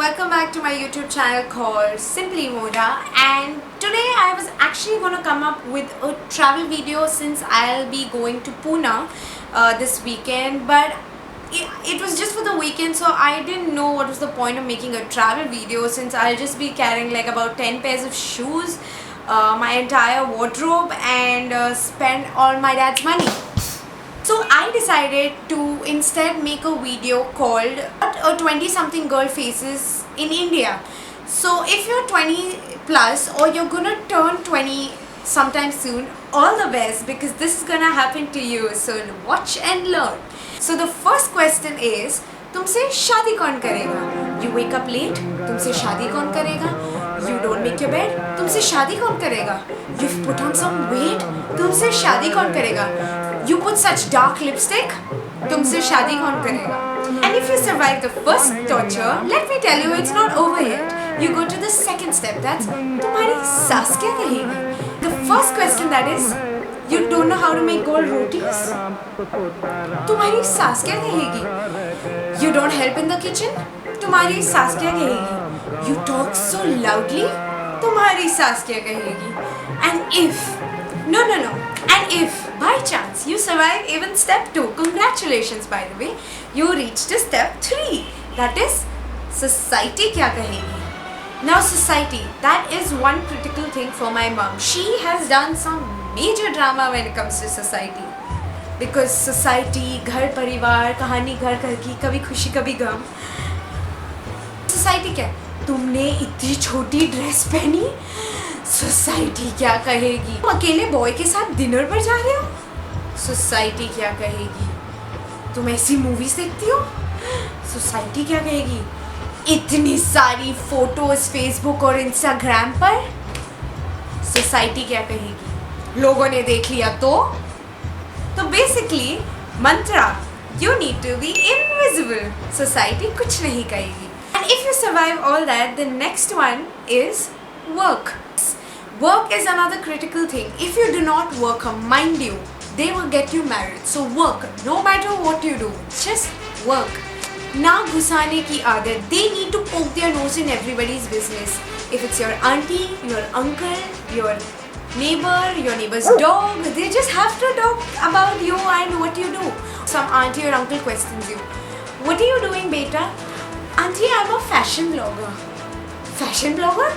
welcome back to my YouTube channel called Simply Moda, and today I was actually going to come up with a travel video since I'll be going to Pune this weekend, but it was just for the weekend, so I didn't know what was the point of making a travel video since I'll just be carrying like about 10 pairs of shoes, my entire wardrobe, and spend all my dad's money. So I decided to instead make a video called What a 20-something girl faces in India. So if you're 20 plus or you're gonna turn 20 sometime soon, all the best, because this is gonna happen to you. So watch and learn. So the first question is, तुमसे शादी कौन करेगा? You wake up late, तुमसे शादी कौन करेगा? You don't make your bed, तुमसे शादी कौन करेगा? You've put on some weight, तुमसे शादी कौन करेगा? You put such dark lipstick, तुमसे शादी कौन करेगा? And if you survive the first torture, let me tell you, it's not over yet. You go to the second step, that's तुम्हारी सास क्या कहेगी? The first question, that is, you don't know how to make gold rotis? तुम्हारी सास क्या कहेगी? You don't help in the kitchen? तुम्हारी सास क्या कहेगी? You talk so loudly? तुम्हारी सास क्या कहेगी? And if by chance you survive even step 2, congratulations by the way, you reach to step 3, that is society क्या कहेगी? Now society, that is one critical thing for my mom. She has done some major drama when it comes to society, because society, घर परिवार, कहानी घर घर की, कभी खुशी कभी गम. सोसाइटी क्या, तुमने इतनी छोटी ड्रेस पहनी, सोसाइटी क्या कहेगी? तुम अकेले बॉय के साथ डिनर पर जा रहे हो, सोसाइटी क्या कहेगी? तुम ऐसी मूवीज देखती हो, सोसाइटी क्या कहेगी? इतनी सारी फोटोज फेसबुक और इंस्टाग्राम पर, सोसाइटी क्या कहेगी? लोगों ने देख लिया तो बेसिकली मंत्रा, you need to be invisible, society कुछ नहीं कहेगी. And if you survive all that, the next one is work. Work is another critical thing. If you do not work, mind you, they will get you married. So work, no matter what you do, just work. ना घुसाने की आदत. They need to poke their nose in everybody's business. If it's your auntie, your uncle, your neighbor, your neighbor's dog, they just have to talk about you and what you do. Some auntie or uncle questions you, what are you doing beta? Auntie, I'm a fashion blogger. Fashion blogger?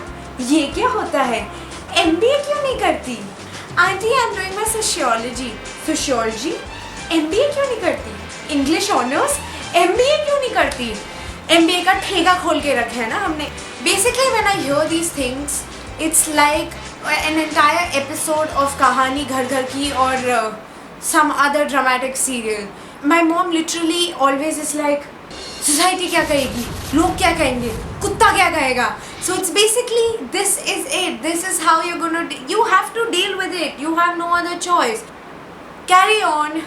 ये क्या होता है? MBA क्यों नहीं करती? Auntie, I'm doing my sociology. Sociology? MBA क्यों नहीं करती? English honors? MBA क्यों नहीं करती? MBA का ठेका खोल के रखा है ना हमने. Basically, when I hear these things, it's like an entire episode of कहानी घर घर की or some other dramatic serial. My mom literally always is like, society क्या कहेगी, लोग क्या कहेंगे, कुत्ता क्या कहेगा. So it's basically, this is it, this is how you're gonna, you have to deal with it, you have no other choice. Carry on,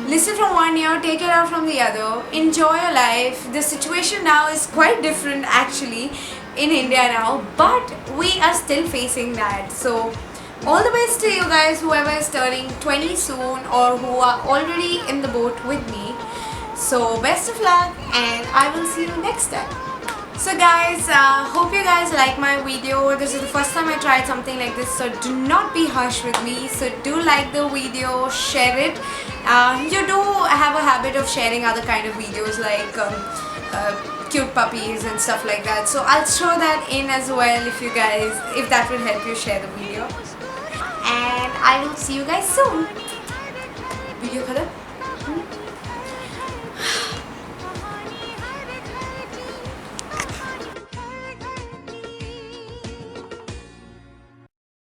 listen from one ear, take it out from the other, enjoy your life. The situation now is quite different actually in India now, but we are still facing that. So all the best to you guys, whoever is turning 20 soon or who are already in the boat with me. So best of luck, and I will see you next time. So guys, hope you guys like my video. This is the first time I tried something like this, so do not be harsh with me. So do like the video, share it. You do have a habit of sharing other kind of videos like cute puppies and stuff like that. So I'll throw that in as well if that will help you share the video. And I will see you guys soon. Video खत्म.